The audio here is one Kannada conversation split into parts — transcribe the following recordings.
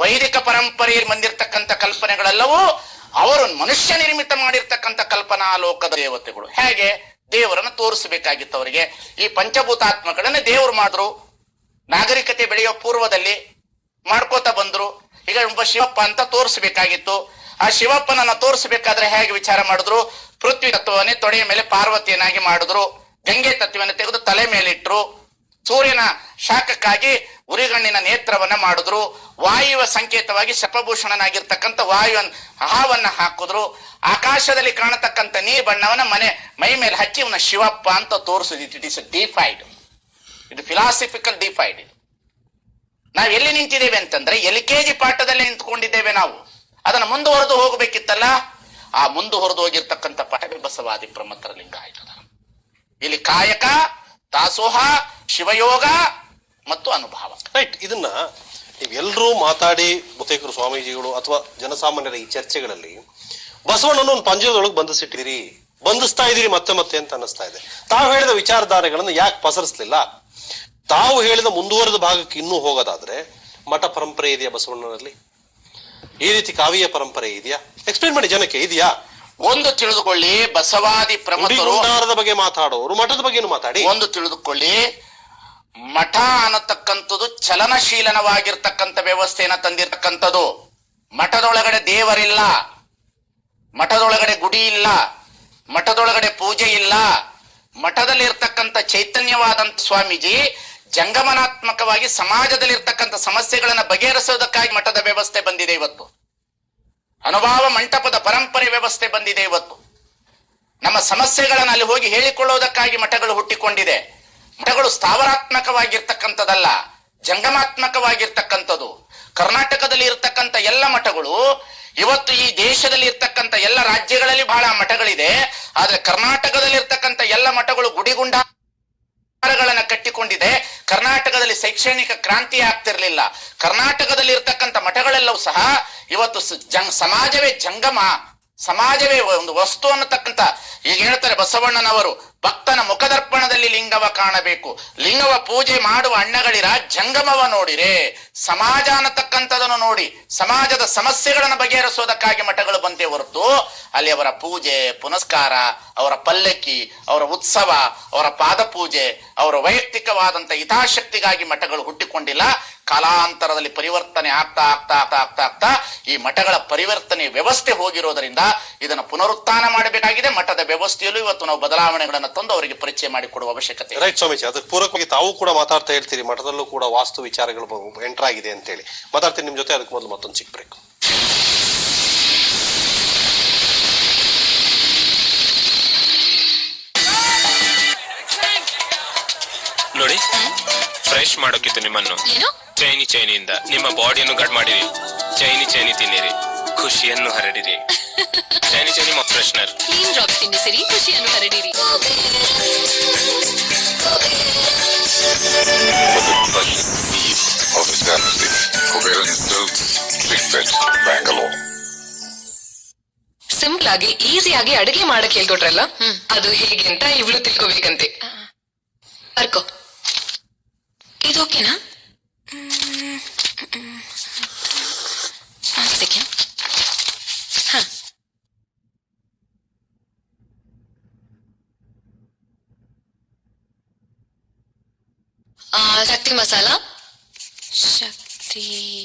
ವೈದಿಕ ಪರಂಪರೆಯಲ್ಲಿ ಬಂದಿರತಕ್ಕಂಥ ಕಲ್ಪನೆಗಳೆಲ್ಲವೂ ಅವರು ಮನುಷ್ಯ ನಿರ್ಮಿತ ಮಾಡಿರ್ತಕ್ಕಂಥ ಕಲ್ಪನಾ ಲೋಕದ ದೇವತೆಗಳು. ಹೇಗೆ ದೇವರನ್ನು ತೋರಿಸಬೇಕಾಗಿತ್ತು ಅವರಿಗೆ. ಈ ಪಂಚಭೂತಾತ್ಮಗಳನ್ನ ದೇವರು ಮಾಡಿದ್ರು. ನಾಗರಿಕತೆ ಬೆಳೆಯೋ ಪೂರ್ವದಲ್ಲಿ ಮಾಡ್ಕೋತಾ ಬಂದ್ರು. ಈಗ ಒಬ್ಬ ಶಿವಪ್ಪ ಅಂತ ತೋರಿಸಬೇಕಾಗಿತ್ತು. ಆ ಶಿವಪ್ಪನನ್ನ ತೋರಿಸಬೇಕಾದ್ರೆ ಹೇಗೆ ವಿಚಾರ ಮಾಡಿದ್ರು? ಪೃಥ್ವಿ ತತ್ವವನ್ನೇ ತೊಡೆಯ ಮೇಲೆ ಪಾರ್ವತಿಯನ್ನಾಗಿ ಮಾಡಿದ್ರು. ಗಂಗೆ ತತ್ವವನ್ನು ತೆಗೆದು ತಲೆ ಮೇಲಿಟ್ರು. ಸೂರ್ಯನ ಶಾಖಕ್ಕಾಗಿ ಉರಿಗಣ್ಣಿನ ನೇತ್ರವನ್ನ ಮಾಡಿದ್ರು. ವಾಯುವ ಸಂಕೇತವಾಗಿ ಶಪಭೂಷಣನಾಗಿರ್ತಕ್ಕಂಥ ಹಾವನ್ನ ಹಾಕಿದ್ರು. ಆಕಾಶದಲ್ಲಿ ಕಾಣತಕ್ಕಂಥ ನೀರ್ ಬಣ್ಣವನ್ನ ಮೈ ಮೇಲೆ ಹಚ್ಚಿ ಇವನ ಶಿವಪ್ಪ ಅಂತ ತೋರಿಸಿದ್ರು. It is defied. ಇದು ಫಿಲಾಸಫಿಕಲ್ ಡಿಫೈಡ್. ಇದು ನಾವ್ ಎಲ್ಲಿ ನಿಂತಿದ್ದೇವೆ ಅಂತಂದ್ರೆ LKG ಪಾಠದಲ್ಲಿ ನಿಂತ್ಕೊಂಡಿದ್ದೇವೆ ನಾವು. ಅದನ್ನ ಮುಂದುವರೆದು ಹೋಗಬೇಕಿತ್ತಲ್ಲ. ಆ ಮುಂದುವರೆದು ಹೋಗಿರ್ತಕ್ಕಂಥ ಪಾಠವೇ ಬಸವಾದಿ ಪ್ರಮತ್ರ ಲಿಂಗ ಆಯ್ತದ. ಇಲ್ಲಿ ಕಾಯಕ, ದಾಸೋಹ, ಶಿವಯೋಗ ಮತ್ತು ಅನುಭವ. ರೈಟ್. ಇದನ್ನ ನೀವೆಲ್ಲರೂ ಮಾತಾಡಿ ಬಹುತೇಕರು ಸ್ವಾಮೀಜಿಗಳು ಅಥವಾ ಜನಸಾಮಾನ್ಯರ ಈ ಚರ್ಚೆಗಳಲ್ಲಿ ಬಸವಣ್ಣನ ಒಂದು ಪಂಜರದೊಳಗೆ ಬಂಧಿಸ್ತಾ ಇದೀರಿ ಮತ್ತೆ ಮತ್ತೆ ಅಂತ ಅನ್ನಿಸ್ತಾ ಇದೆ. ತಾವು ಹೇಳಿದ ವಿಚಾರಧಾರೆಗಳನ್ನು ಯಾಕೆ ಪಸರಿಸಲಿಲ್ಲ? ತಾವು ಹೇಳಿದ ಮುಂದುವರೆದ ಭಾಗಕ್ಕೆ ಇನ್ನೂ ಹೋಗೋದಾದ್ರೆ ಮಠ ಪರಂಪರೆ ಇದೆಯಾ ಬಸವಣ್ಣನಲ್ಲಿ? ಈ ರೀತಿ ಕಾವ್ಯ ಪರಂಪರೆ ಇದೆಯಾ? ಎಕ್ಸ್ಪ್ಲೇನ್ ಮಾಡಿ ಜನಕ್ಕೆ. ಇದೆಯಾ? ಒಂದು ತಿಳಿದುಕೊಳ್ಳಿ, ಬಸವಾದಿ ಪ್ರಮುಖರ ಬಗ್ಗೆ ಮಾತಾಡೋರು ಮಠದ ಬಗ್ಗೆನೂ ಮಾತಾಡಿ. ಒಂದು ತಿಳಿದುಕೊಳ್ಳಿ, ಮಠ ಅನ್ನತಕ್ಕಂಥದ್ದು ಚಲನಶೀಲನವಾಗಿರ್ತಕ್ಕಂಥ ವ್ಯವಸ್ಥೆಯನ್ನ ತಂದಿರತಕ್ಕಂಥದ್ದು. ಮಠದೊಳಗಡೆ ದೇವರಿಲ್ಲ, ಮಠದೊಳಗಡೆ ಗುಡಿ ಇಲ್ಲ, ಮಠದೊಳಗಡೆ ಪೂಜೆ ಇಲ್ಲ. ಮಠದಲ್ಲಿ ಇರ್ತಕ್ಕಂಥ ಚೈತನ್ಯವಾದಂತ ಸ್ವಾಮೀಜಿ ಜಂಗಮನಾತ್ಮಕವಾಗಿ ಸಮಾಜದಲ್ಲಿ ಇರ್ತಕ್ಕಂಥ ಸಮಸ್ಯೆಗಳನ್ನ ಬಗೆಹರಿಸೋದಕ್ಕಾಗಿ ಮಠದ ವ್ಯವಸ್ಥೆ ಬಂದಿದೆ ಇವತ್ತು. ಅನುಭವ ಮಂಟಪದ ಪರಂಪರೆ ವ್ಯವಸ್ಥೆ ಬಂದಿದೆ ಇವತ್ತು. ನಮ್ಮ ಸಮಸ್ಯೆಗಳನ್ನ ಅಲ್ಲಿ ಹೋಗಿ ಹೇಳಿಕೊಳ್ಳೋದಕ್ಕಾಗಿ ಮಠಗಳು ಹುಟ್ಟಿಕೊಂಡಿದೆ. ಮಠಗಳು ಸ್ಥಾವರಾತ್ಮಕವಾಗಿರ್ತಕ್ಕಂಥದ್ದಲ್ಲ, ಜಂಗಮಾತ್ಮಕವಾಗಿರ್ತಕ್ಕಂಥದ್ದು. ಕರ್ನಾಟಕದಲ್ಲಿ ಇರ್ತಕ್ಕಂಥ ಎಲ್ಲ ಮಠಗಳು ಇವತ್ತು ಈ ದೇಶದಲ್ಲಿ ಇರ್ತಕ್ಕಂಥ ಎಲ್ಲ ರಾಜ್ಯಗಳಲ್ಲಿ ಬಹಳ ಮಠಗಳಿದೆ. ಆದ್ರೆ ಕರ್ನಾಟಕದಲ್ಲಿ ಇರ್ತಕ್ಕಂಥ ಎಲ್ಲ ಮಠಗಳು ಗುಡಿಗುಂಡಾರಗಳನ್ನ ಕಟ್ಟಿಕೊಂಡಿದೆ. ಕರ್ನಾಟಕದಲ್ಲಿ ಶೈಕ್ಷಣಿಕ ಕ್ರಾಂತಿ ಆಗ್ತಿರ್ಲಿಲ್ಲ. ಕರ್ನಾಟಕದಲ್ಲಿ ಇರ್ತಕ್ಕಂಥ ಮಠಗಳೆಲ್ಲವೂ ಸಹ ಇವತ್ತು ಸಮಾಜವೇ ಜಂಗಮ, ಸಮಾಜವೇ ಒಂದು ವಸ್ತು ಅನ್ನತಕ್ಕಂಥ. ಈಗ ಹೇಳ್ತಾರೆ ಬಸವಣ್ಣನವರು, ಭಕ್ತನ ಮುಖದರ್ಪಣದಲ್ಲಿ ಲಿಂಗವ ಕಾಣಬೇಕು, ಲಿಂಗವ ಪೂಜೆ ಮಾಡುವ ಅಣ್ಣಗಳಿರ ಜಂಗಮವ ನೋಡಿರೆ. ಸಮಾಜ ಅನ್ನತಕ್ಕಂಥದನ್ನು ನೋಡಿ ಸಮಾಜದ ಸಮಸ್ಯೆಗಳನ್ನು ಬಗೆಹರಿಸೋದಕ್ಕಾಗಿ ಮಠಗಳು ಬಂದೇ ಹೊರತು ಅಲ್ಲಿ ಅವರ ಪೂಜೆ ಪುನಸ್ಕಾರ, ಅವರ ಪಲ್ಲಕ್ಕಿ, ಅವರ ಉತ್ಸವ, ಅವರ ಪಾದಪೂಜೆ, ಅವರ ವೈಯಕ್ತಿಕವಾದಂತ ಹಿತಾಸಕ್ತಿಗಾಗಿ ಮಠಗಳು ಹುಟ್ಟಿಕೊಂಡಿಲ್ಲ. ಕಾಲಾಂತರದಲ್ಲಿ ಪರಿವರ್ತನೆ ಆಗ್ತಾ ಆಗ್ತಾ ಆಗ್ತಾ ಆಗ್ತಾ ಆಗ್ತಾ ಈ ಮಠಗಳ ಪರಿವರ್ತನೆ ವ್ಯವಸ್ಥೆ ಹೋಗಿರೋದ್ರಿಂದ ಇದನ್ನು ಪುನರುತ್ಥಾನ ಮಾಡಬೇಕಾಗಿದೆ. ಮಠದ ವ್ಯವಸ್ಥೆಯಲ್ಲೂ ಇವತ್ತು ನಾವು ಬದಲಾವಣೆಗಳನ್ನು ತಂದು ಅವರಿಗೆ ಪರಿಚಯ ಮಾಡಿಕೊಡುವ ಅವಶ್ಯಕತೆ. ರೈಟ್ ಸ್ವಾಮೀಜಿ, ಅದಕ್ಕೆ ಪೂರಕವಾಗಿ ತಾವು ಕೂಡ ಮಾತಾಡ್ತಾ ಇರ್ತೀರಿ, ಮಠದಲ್ಲೂ ಕೂಡ ವಾಸ್ತು ವಿಚಾರಗಳು ಎಂಟರ್ ಆಗಿದೆ ಅಂತ ಹೇಳಿ ಮಾತಾಡ್ತೀನಿ ನಿಮ್ ಜೊತೆ. ಅದಕ್ಕೆ ಮೊದಲು ಮತ್ತೊಂದು ಚಿಕ್ಕ ಬ್ರೇಕ್. ನೋಡಿ, ಫ್ರೆಶ್ ಮಾಡೋಕಿತ್ತು ನಿಮ್ಮನ್ನು. ಚೈನಿಯಿಂದ ನಿಮ್ಮ ಬಾಡಿಯನ್ನು ಕಟ್ ಮಾಡಿರಿ. ಚೈನಿ ತಿನ್ನಿರಿ, ಖುಷಿಯನ್ನು ಹರಡಿರಿ. ಚೈನಿ ಫ್ರೆಶ್ನರ್ ಕ್ಲೀನ್ ಡ್ರಾಪ್ಸ್ ತಿನ್ನಿಸಿರಿ, ಖುಷಿಯನ್ನು ಹರಡಿರಿ. ಸಿಂಪಲ್ ಆಗಿ ಈಸಿಯಾಗಿ ಅಡುಗೆ ಮಾಡಕ್ ಹೇಳ್ಕೊಟ್ರಲ್ಲ, ಅದು ಹೇಗೆ ಅಂತ ಇವಳು ತಿಳ್ಕೊಬೇಕಂತೆ. ಬರ್ಕೋ, ಇದು ಓಕೆನಾ? ಸೆಕೆಂಡ್. ಶಕ್ತಿ ಮಸಾಲ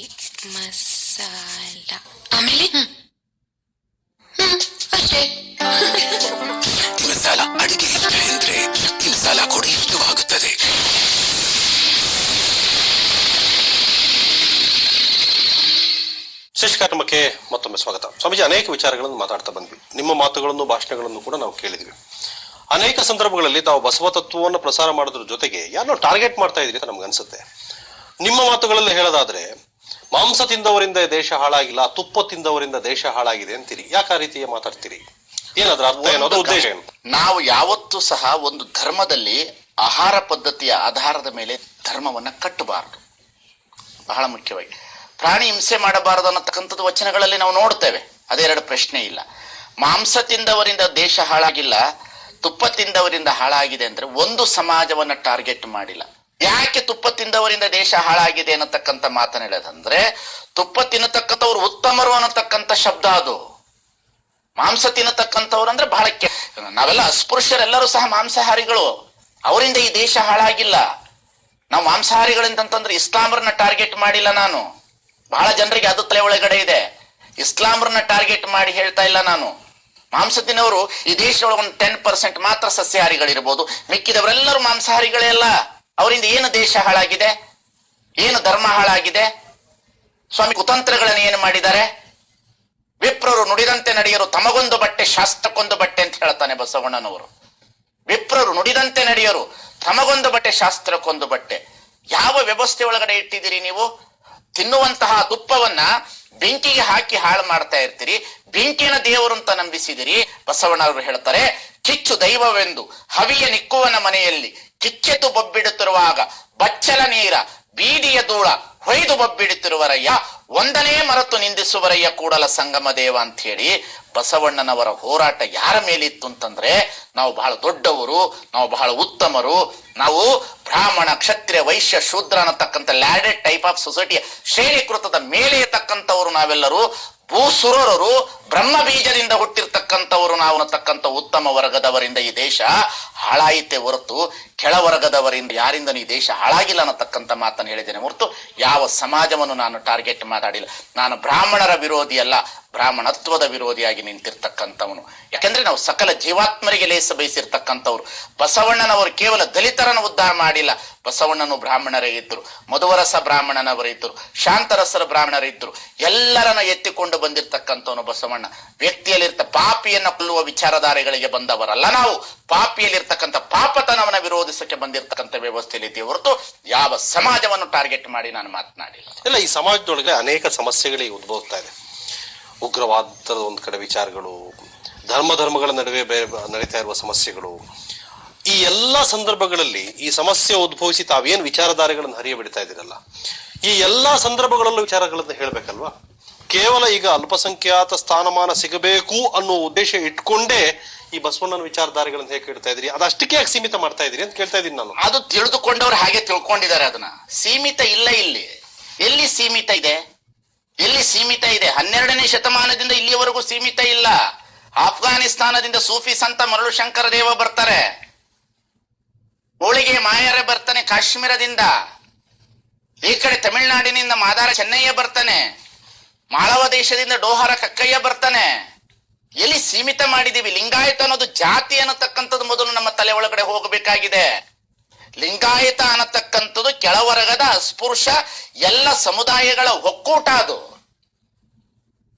ಆಮೇಲೆ ಅಷ್ಟೇ. ಮಸಾಲ ಅಡಿಗೆ ಇಷ್ಟ ಅಂದ್ರೆ ಶಕ್ತಿ ಮಸಾಲ ಕೂಡ ಇಷ್ಟವಾಗುತ್ತದೆ. ಶ್ರೇಷ್ಠ ಕಾರ್ಯಕ್ರಮಕ್ಕೆ ಮತ್ತೊಮ್ಮೆ ಸ್ವಾಗತ. ಸ್ವಾಮೀಜಿ, ಅನೇಕ ವಿಚಾರಗಳನ್ನು ಮಾತಾಡ್ತಾ ಬಂದ್ವಿ. ನಿಮ್ಮ ಮಾತುಗಳನ್ನು ಭಾಷಣಗಳನ್ನು ಕೂಡ ನಾವು ಕೇಳಿದ್ವಿ. ಅನೇಕ ಸಂದರ್ಭಗಳಲ್ಲಿ ತಾವು ಬಸವ ತತ್ವವನ್ನು ಪ್ರಸಾರ ಮಾಡೋದ್ರ ಜೊತೆಗೆ ಯಾರೋ ಟಾರ್ಗೆಟ್ ಮಾಡ್ತಾ ಇದ್ರಿ ಅಂತ ನಮ್ಗೆ ಅನ್ಸುತ್ತೆ. ನಿಮ್ಮ ಮಾತುಗಳಲ್ಲಿ ಹೇಳೋದಾದ್ರೆ ಮಾಂಸ ತಿಂದವರಿಂದ ದೇಶ ಹಾಳಾಗಿಲ್ಲ, ತುಪ್ಪ ತಿಂದವರಿಂದ ದೇಶ ಹಾಳಾಗಿದೆ ಅಂತೀರಿ. ಯಾಕೆ ಆ ರೀತಿಯ ಮಾತಾಡ್ತೀರಿ? ಏನಾದ್ರ ಅರ್ಥ ಏನೋದು ಉದ್ದೇಶ ಏನು? ನಾವು ಯಾವತ್ತೂ ಸಹ ಒಂದು ಧರ್ಮದಲ್ಲಿ ಆಹಾರ ಪದ್ಧತಿಯ ಆಧಾರದ ಮೇಲೆ ಧರ್ಮವನ್ನ ಕಟ್ಟಬಾರದು. ಬಹಳ ಮುಖ್ಯವಾಗಿ ಪ್ರಾಣಿ ಹಿಂಸೆ ಮಾಡಬಾರದು ಅನ್ನತಕ್ಕಂಥದ್ದು ವಚನಗಳಲ್ಲಿ ನಾವು ನೋಡ್ತೇವೆ. ಅದೆರಡು ಪ್ರಶ್ನೆ ಇಲ್ಲ. ಮಾಂಸ ತಿಂದವರಿಂದ ದೇಶ ಹಾಳಾಗಿಲ್ಲ, ತುಪ್ಪ ತಿಂದವರಿಂದ ಹಾಳಾಗಿದೆ ಅಂದ್ರೆ ಒಂದು ಸಮಾಜವನ್ನ ಟಾರ್ಗೆಟ್ ಮಾಡಿಲ್ಲ, ಯಾಕೆ ತುಪ್ಪ ತಿಂದವರಿಂದ ದೇಶ ಹಾಳಾಗಿದೆ ಅನ್ನತಕ್ಕಂಥ ಮಾತನ್ನ ಹೇಳೋದಂದ್ರೆ, ತುಪ್ಪ ತಿನ್ನತಕ್ಕಂಥವ್ರು ಉತ್ತಮರು ಅನ್ನತಕ್ಕಂಥ ಶಬ್ದ ಅದು. ಮಾಂಸ ತಿನ್ನತಕ್ಕಂಥವ್ರು ಅಂದ್ರೆ ಬಹಳ ನಾವೆಲ್ಲ ಅಸ್ಪೃಶ್ಯರೆಲ್ಲರೂ ಸಹ ಮಾಂಸಾಹಾರಿಗಳು, ಅವರಿಂದ ಈ ದೇಶ ಹಾಳಾಗಿಲ್ಲ. ನಾವು ಮಾಂಸಾಹಾರಿಗಳಂತಂದ್ರೆ ಇಸ್ಲಾಮರನ್ನ ಟಾರ್ಗೆಟ್ ಮಾಡಿಲ್ಲ ನಾನು. ಬಹಳ ಜನರಿಗೆ ಅದು ತಲೆ ಒಳಗಡೆ ಇದೆ. ಇಸ್ಲಾಮರನ್ನ ಟಾರ್ಗೆಟ್ ಮಾಡಿ ಹೇಳ್ತಾ ಇಲ್ಲ ನಾನು. ಮಾಂಸ ತಿನ್ನೋರು ಈ ದೇಶದೊಳಗೆ ಒಂದು 10% ಮಾತ್ರ ಸಸ್ಯಾಹಾರಿಗಳಿರ್ಬೋದು, ಮಿಕ್ಕಿದವರೆಲ್ಲರೂ ಮಾಂಸಾಹಾರಿಗಳೇ ಅಲ್ಲ. ಅವರಿಂದ ಏನು ದೇಶ ಹಾಳಾಗಿದೆ, ಏನು ಧರ್ಮ ಹಾಳಾಗಿದೆ? ಸ್ವಾಮಿ ಕುತಂತ್ರಗಳನ್ನು ಏನು ಮಾಡಿದ್ದಾರೆ? ವಿಪ್ರರು ನುಡಿದಂತೆ ನಡೆಯರು, ತಮಗೊಂದು ಬಟ್ಟೆ ಶಾಸ್ತ್ರಕ್ಕೊಂದು ಬಟ್ಟೆ ಅಂತ ಹೇಳ್ತಾನೆ ಬಸವಣ್ಣನವರು. ವಿಪ್ರರು ನುಡಿದಂತೆ ನಡೆಯರು, ತಮಗೊಂದು ಬಟ್ಟೆ ಶಾಸ್ತ್ರಕ್ಕೊಂದು ಬಟ್ಟೆ. ಯಾವ ವ್ಯವಸ್ಥೆ ಒಳಗಡೆ ಇಟ್ಟಿದ್ದೀರಿ ನೀವು? ತಿನ್ನುವಂತಹ ತುಪ್ಪವನ್ನ ಬೆಂಕಿಗೆ ಹಾಕಿ ಹಾಳು ಮಾಡ್ತಾ ಇರ್ತೀರಿ. ಬೆಂಕಿನ ದೇವರು ಅಂತ ನಂಬಿಸಿದಿರಿ. ಬಸವಣ್ಣವರು ಹೇಳ್ತಾರೆ, ಕಿಚ್ಚು ದೈವವೆಂದು ಹವಿಯ ನಿಕ್ಕುವನ ಮನೆಯಲ್ಲಿ ಕಿಚ್ಚೆತು ಬೊಬ್ಬಿಡುತ್ತಿರುವಾಗ ಬಚ್ಚಲ ನೀರ ಬೀದಿಯ ಧೂಳ ಹೊಯ್ದು ಬೊಬ್ಬಿಡುತ್ತಿರುವರಯ್ಯ, ಒಂದನೇ ಮರೆತು ನಿಂದಿಸುವರಯ್ಯ ಕೂಡಲ ಸಂಗಮ ದೇವ ಅಂತ ಹೇಳಿ ಬಸವಣ್ಣನವರ ಹೋರಾಟ ಯಾರ ಮೇಲಿತ್ತು ಅಂತಂದ್ರೆ, ನಾವು ಬಹಳ ದೊಡ್ಡವರು, ನಾವು ಬಹಳ ಉತ್ತಮರು, ನಾವು ಬ್ರಾಹ್ಮಣ ಕ್ಷತ್ರಿಯ ವೈಶ್ಯ ಶೂದ್ರ ಅನ್ನತಕ್ಕಂಥ ಲ್ಯಾಡೆಡ್ ಟೈಪ್ ಆಫ್ ಸೊಸೈಟಿಯ ಶ್ರೇಣೀಕೃತದ ಮೇಲೆ ಇರ್ತಕ್ಕಂಥವ್ರು ನಾವೆಲ್ಲರೂ, ಭೂಸುರರು ಬ್ರಹ್ಮ ಬೀಜದಿಂದ ಹುಟ್ಟಿರ್ತಕ್ಕಂಥವ್ರು ನಾವು ಅನ್ನತಕ್ಕಂಥ ಉತ್ತಮ ವರ್ಗದವರಿಂದ ಈ ದೇಶ ಹಾಳಾಯಿತೆ ಹೊರತು ಕೆಳವರ್ಗದವರಿಂದ ಯಾರಿಂದನೂ ಈ ದೇಶ ಹಾಳಾಗಿಲ್ಲ ಅನ್ನತಕ್ಕಂಥ ಮಾತನ್ನು ಹೇಳಿದ್ದೇನೆ ಹೊರತು ಯಾವ ಸಮಾಜವನ್ನು ನಾನು ಟಾರ್ಗೆಟ್ ಮಾತಾಡಿಲ್ಲ. ನಾನು ಬ್ರಾಹ್ಮಣರ ವಿರೋಧಿ ಅಲ್ಲ, ಬ್ರಾಹ್ಮಣತ್ವದ ವಿರೋಧಿಯಾಗಿ ನಿಂತಿರ್ತಕ್ಕಂಥವನು. ಯಾಕಂದ್ರೆ ನಾವು ಸಕಲ ಜೀವಾತ್ಮರಿಗೆ ಲೇಸ ಬಯಸಿರ್ತಕ್ಕಂಥವ್ರು. ಬಸವಣ್ಣನವರು ಕೇವಲ ದಲಿತರನ್ನು ಉದ್ಧಾರ ಮಾಡಿಲ್ಲ. ಬಸವಣ್ಣನು ಬ್ರಾಹ್ಮಣರೇ ಇದ್ರು, ಮಧುವರಸ ಬ್ರಾಹ್ಮಣನವರಿದ್ದರು, ಶಾಂತರಸರ ಬ್ರಾಹ್ಮಣರಿದ್ರು, ಎಲ್ಲರನ್ನ ಎತ್ತಿಕೊಂಡು ಬಂದಿರ್ತಕ್ಕಂಥವನು ಬಸವಣ್ಣ. ವ್ಯಕ್ತಿಯಲ್ಲಿರ್ತ ಪಾಪಿಯನ್ನ ಕೊಲ್ಲುವ ವಿಚಾರಧಾರೆಗಳಿಗೆ ಬಂದವರಲ್ಲ ನಾವು. ಪಾಪಿಯಲ್ಲಿರ್ತಕ್ಕಂಥ ಪಾಪತನವನ್ನ ವಿರೋಧಿಸಕ್ಕೆ ಬಂದಿರತಕ್ಕಂಥ ವ್ಯವಸ್ಥೆಯಲ್ಲಿ ಇದೆಯೇ ಹೊರತು ಯಾವ ಸಮಾಜವನ್ನು ಟಾರ್ಗೆಟ್ ಮಾಡಿ ನಾನು ಮಾತನಾಡಿಲ್ಲ. ಇಲ್ಲ, ಈ ಸಮಾಜದೊಳಗೆ ಅನೇಕ ಸಮಸ್ಯೆಗಳಿಗೆ ಉದ್ಭವಿಸ್ತಾ ಇದೆ. ಉಗ್ರವಾದದ ಒಂದ್ ಕಡೆ ವಿಚಾರಗಳು, ಧರ್ಮಗಳ ನಡುವೆ ನಡೀತಾ ಇರುವ ಸಮಸ್ಯೆಗಳು. ಈ ಎಲ್ಲಾ ಸಂದರ್ಭಗಳಲ್ಲಿ ಈ ಸಮಸ್ಯೆ ಉದ್ಭವಿಸಿ ತಾವೇನ್ ವಿಚಾರಧಾರೆಗಳನ್ನು ಹರಿಯ ಬಿಡ್ತಾ ಇದ್ದೀರಲ್ಲ, ಈ ಎಲ್ಲಾ ಸಂದರ್ಭಗಳಲ್ಲೂ ವಿಚಾರಗಳನ್ನ ಹೇಳ್ಬೇಕಲ್ವಾ? ಕೇವಲ ಈಗ ಅಲ್ಪಸಂಖ್ಯಾತ ಸ್ಥಾನಮಾನ ಸಿಗಬೇಕು ಅನ್ನೋ ಉದ್ದೇಶ ಇಟ್ಕೊಂಡೇ ಈ ಬಸವಣ್ಣನ ವಿಚಾರಧಾರೆಗಳನ್ನ ಹೇಗೆ ಕೇಳ್ತಾ ಇದ್ರಿ? ಅದಷ್ಟಕ್ಕೆ ಯಾಕೆ ಸೀಮಿತ ಮಾಡ್ತಾ ಇದ್ರಿ ಅಂತ ಕೇಳ್ತಾ ಇದ್ದೀನಿ ನಾನು. ಅದು ತಿಳಿದುಕೊಂಡವ್ರು ಹಾಗೆ ತಿಳ್ಕೊಂಡಿದ್ದಾರೆ. ಅದನ್ನ ಸೀಮಿತ ಇಲ್ಲ. ಇಲ್ಲಿ ಎಲ್ಲಿ ಸೀಮಿತ ಇದೆ? ಎಲ್ಲಿ ಸೀಮಿತ ಇದೆ? 12ನೇ ಶತಮಾನದಿಂದ ಇಲ್ಲಿಯವರೆಗೂ ಸೀಮಿತ ಇಲ್ಲ. ಆಫ್ಘಾನಿಸ್ತಾನದಿಂದ ಸೂಫಿ ಸಂತ ಮರಳು ಶಂಕರ ದೇವ ಬರ್ತಾರೆ, ಹೋಳಿಗೆ ಮಾಯರೆ ಬರ್ತಾನೆ ಕಾಶ್ಮೀರದಿಂದ, ಈ ಕಡೆ ತಮಿಳುನಾಡಿನಿಂದ ಮಾದಾರ ಚೆನ್ನಯ್ಯ ಬರ್ತಾನೆ, ಮಾಳವ ದೇಶದಿಂದ ಡೋಹಾರ ಕಕ್ಕಯ್ಯ ಬರ್ತಾನೆ. ಎಲ್ಲಿ ಸೀಮಿತ ಮಾಡಿದೀವಿ? ಲಿಂಗಾಯತ ಅನ್ನೋದು ಜಾತಿ ಅನ್ನತಕ್ಕಂಥದ್ದು ಮೊದಲು ನಮ್ಮ ತಲೆ ಒಳಗಡೆ ಹೋಗಬೇಕಾಗಿದೆ. ಲಿಂಗಾಯತ ಅನ್ನತಕ್ಕಂಥದ್ದು ಕೆಳವರ್ಗದ ಅಸ್ಪೃಶ್ಯ ಎಲ್ಲ ಸಮುದಾಯಗಳ ಒಕ್ಕೂಟ. ಅದು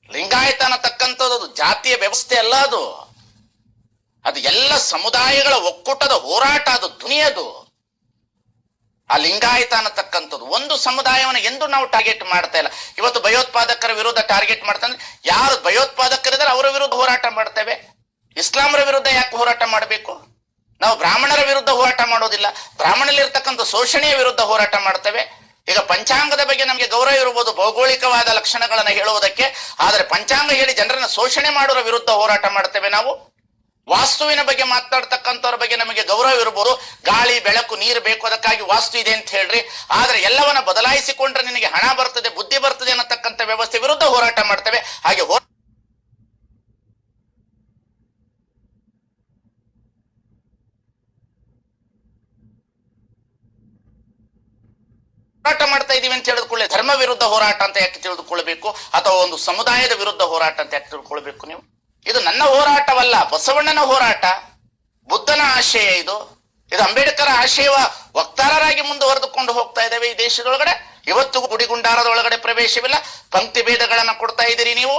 ಲಿಂಗಾಯತ ಅನ್ನತಕ್ಕಂಥದ್ದು ಜಾತಿಯ ವ್ಯವಸ್ಥೆ ಅಲ್ಲ. ಅದು ಎಲ್ಲ ಸಮುದಾಯಗಳ ಒಕ್ಕೂಟದ ಹೋರಾಟ. ಅದು ಧ್ವನಿಯದು. ಆ ಲಿಂಗಾಯತ ಅನ್ನತಕ್ಕಂಥದ್ದು ಒಂದು ಸಮುದಾಯವನ್ನು ಎಂದು ನಾವು ಟಾರ್ಗೆಟ್ ಮಾಡ್ತಾ ಇಲ್ಲ. ಇವತ್ತು ಭಯೋತ್ಪಾದಕರ ವಿರುದ್ಧ ಟಾರ್ಗೆಟ್ ಮಾಡ್ತಾರೆ. ಯಾರು ಭಯೋತ್ಪಾದಕರಿದ್ದಾರೆ ಅವರ ವಿರುದ್ಧ ಹೋರಾಟ ಮಾಡ್ತೇವೆ. ಇಸ್ಲಾಮರ ವಿರುದ್ಧ ಯಾಕೆ ಹೋರಾಟ ಮಾಡಬೇಕು? ನಾವು ಬ್ರಾಹ್ಮಣರ ವಿರುದ್ಧ ಹೋರಾಟ ಮಾಡೋದಿಲ್ಲ, ಬ್ರಾಹ್ಮಣರಲ್ಲಿರ್ತಕ್ಕಂಥ ಶೋಷಣೆಯ ವಿರುದ್ಧ ಹೋರಾಟ ಮಾಡ್ತೇವೆ. ಈಗ ಪಂಚಾಂಗದ ಬಗ್ಗೆ ನಮಗೆ ಗೌರವ ಇರಬಹುದು, ಭೌಗೋಳಿಕವಾದ ಲಕ್ಷಣಗಳನ್ನ ಹೇಳುವುದಕ್ಕೆ, ಆದರೆ ಪಂಚಾಂಗ ಹೇಳಿ ಜನರನ್ನ ಶೋಷಣೆ ಮಾಡೋರ ವಿರುದ್ಧ ಹೋರಾಟ ಮಾಡ್ತೇವೆ ನಾವು. ವಾಸ್ತುವಿನ ಬಗ್ಗೆ ಮಾತಾಡ್ತಕ್ಕಂಥವ್ರ ಬಗ್ಗೆ ನಮಗೆ ಗೌರವ ಇರಬಹುದು. ಗಾಳಿ ಬೆಳಕು ನೀರು ಬೇಕು, ಅದಕ್ಕಾಗಿ ವಾಸ್ತು ಇದೆ ಅಂತ ಹೇಳ್ರಿ. ಆದ್ರೆ ಎಲ್ಲವನ್ನ ಬದಲಾಯಿಸಿಕೊಂಡ್ರೆ ನಿನಗೆ ಹಣ ಬರ್ತದೆ, ಬುದ್ಧಿ ಬರ್ತದೆ ಅನ್ನತಕ್ಕಂಥ ವ್ಯವಸ್ಥೆ ವಿರುದ್ಧ ಹೋರಾಟ ಮಾಡ್ತೇವೆ. ಹಾಗೆ ಹೋರಾಟ ಮಾಡ್ತಾ ಇದೀವಿ ಅಂತ ಹೇಳಿದ್ಕೊಳ್ಳಿ. ಧರ್ಮ ವಿರುದ್ಧ ಹೋರಾಟ ಅಂತ ಯಾಕೆ ತಿಳಿದುಕೊಳ್ಬೇಕು? ಅಥವಾ ಒಂದು ಸಮುದಾಯದ ವಿರುದ್ಧ ಹೋರಾಟ ಅಂತ ಯಾಕೆ ತಿಳ್ಕೊಳ್ಬೇಕು ನೀವು? ಇದು ನನ್ನ ಹೋರಾಟವಲ್ಲ, ಬಸವಣ್ಣನ ಹೋರಾಟ, ಬುದ್ಧನ ಆಶಯ. ಇದು ಅಂಬೇಡ್ಕರ್ ಆಶಯವ ವಕ್ತಾರರಾಗಿ ಮುಂದುವರೆದುಕೊಂಡು ಹೋಗ್ತಾ ಇದ್ದೇವೆ ಈ ದೇಶದೊಳಗಡೆ. ಇವತ್ತಿಗೂ ಗುಡಿಗುಂಡಾರದ ಒಳಗಡೆ ಪ್ರವೇಶವಿಲ್ಲ. ಪಂಕ್ತಿ ಭೇದಗಳನ್ನ ಕೊಡ್ತಾ ಇದ್ದೀರಿ ನೀವು.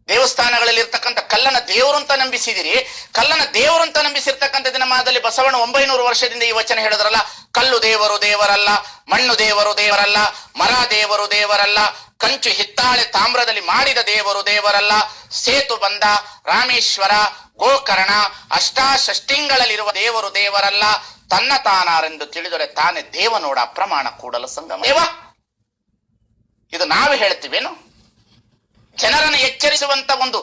ದೇವಸ್ಥಾನಗಳಲ್ಲಿ ಇರ್ತಕ್ಕಂಥ ಕಲ್ಲನ ದೇವರು ಅಂತ ನಂಬಿಸಿದಿರಿ. ಕಲ್ಲನ ದೇವರು ಅಂತ ನಂಬಿಸಿರ್ತಕ್ಕಂಥ ದಿನಮಾನದಲ್ಲಿ ಬಸವಣ್ಣ 900 ವರ್ಷದಿಂದ ಈ ವಚನ ಹೇಳಿದ್ರಲ್ಲ, ಕಲ್ಲು ದೇವರು ದೇವರಲ್ಲ, ಮಣ್ಣು ದೇವರು ದೇವರಲ್ಲ, ಮರ ದೇವರು ದೇವರಲ್ಲ, ಕಂಚು ಹಿತ್ತಾಳೆ ತಾಮ್ರದಲ್ಲಿ ಮಾಡಿದ ದೇವರು ದೇವರಲ್ಲ, ಸೇತು ಬಂದ, ರಾಮೇಶ್ವರ, ಗೋಕರ್ಣ, ಅಷ್ಟಾಷಷ್ಟಿಂಗಳಲ್ಲಿರುವ ದೇವರು ದೇವರಲ್ಲ, ತನ್ನ ತಾನಾರೆಂದು ತಿಳಿದರೆ ತಾನೇ ದೇವ ನೋಡ ಅಪ್ರಮಾಣ ಕೂಡಲ ಸಂಗಮ ದೇವ. ಇದು ನಾವು ಹೇಳ್ತೀವೇನು? ಜನರನ್ನು ಎಚ್ಚರಿಸುವಂತ ಒಂದು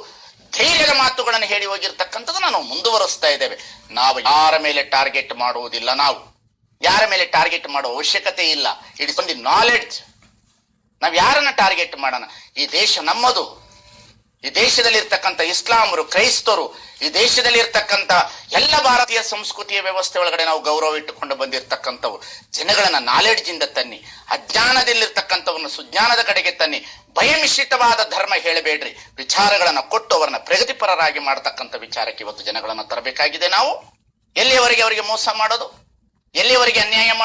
ಧೈರ್ಯದ ಮಾತುಗಳನ್ನು ಹೇಳಿ ಹೋಗಿರ್ತಕ್ಕಂಥದ್ದು ನಾವು ಮುಂದುವರಿಸ್ತಾ ಇದ್ದೇವೆ. ನಾವು ಯಾರ ಮೇಲೆ ಟಾರ್ಗೆಟ್ ಮಾಡುವುದಿಲ್ಲ. ನಾವು ಯಾರ ಮೇಲೆ ಟಾರ್ಗೆಟ್ ಮಾಡೋ ಅವಶ್ಯಕತೆ ಇಲ್ಲ. It's only knowledge. ನಾವ್ ಯಾರನ್ನ ಟಾರ್ಗೆಟ್ ಮಾಡೋಣ? ಈ ದೇಶ ನಮ್ಮದು. ಈ ದೇಶದಲ್ಲಿರ್ತಕ್ಕಂಥ ಇಸ್ಲಾಮರು, ಕ್ರೈಸ್ತರು, ಈ ದೇಶದಲ್ಲಿರ್ತಕ್ಕಂಥ ಎಲ್ಲ ಭಾರತೀಯ ಸಂಸ್ಕೃತಿಯ ವ್ಯವಸ್ಥೆ ಒಳಗಡೆ ನಾವು ಗೌರವ ಇಟ್ಟುಕೊಂಡು ಬಂದಿರತಕ್ಕಂಥವು. ಜನಗಳನ್ನ ನಾಲೆಡ್ಜ್ ಇಂದ ತನ್ನಿ, ಅಜ್ಞಾನದಲ್ಲಿರ್ತಕ್ಕಂಥವ್ರನ್ನ ಸುಜ್ಞಾನದ ಕಡೆಗೆ ತನ್ನಿ. ಭಯಮಿಶ್ರಿತವಾದ ಧರ್ಮ ಹೇಳಬೇಡ್ರಿ. ವಿಚಾರಗಳನ್ನ ಕೊಟ್ಟು ಅವರನ್ನ ಪ್ರಗತಿಪರರಾಗಿ ಮಾಡತಕ್ಕಂಥ ವಿಚಾರಕ್ಕೆ ಇವತ್ತು ಜನಗಳನ್ನ ತರಬೇಕಾಗಿದೆ ನಾವು. ಎಲ್ಲಿಯವರೆಗೆ ಅವರಿಗೆ ಮೋಸ ಮಾಡೋದು, ಎಲ್ಲಿಯವರೆಗೆ ಅನ್ಯಾಯ ಮಾಡೋದು?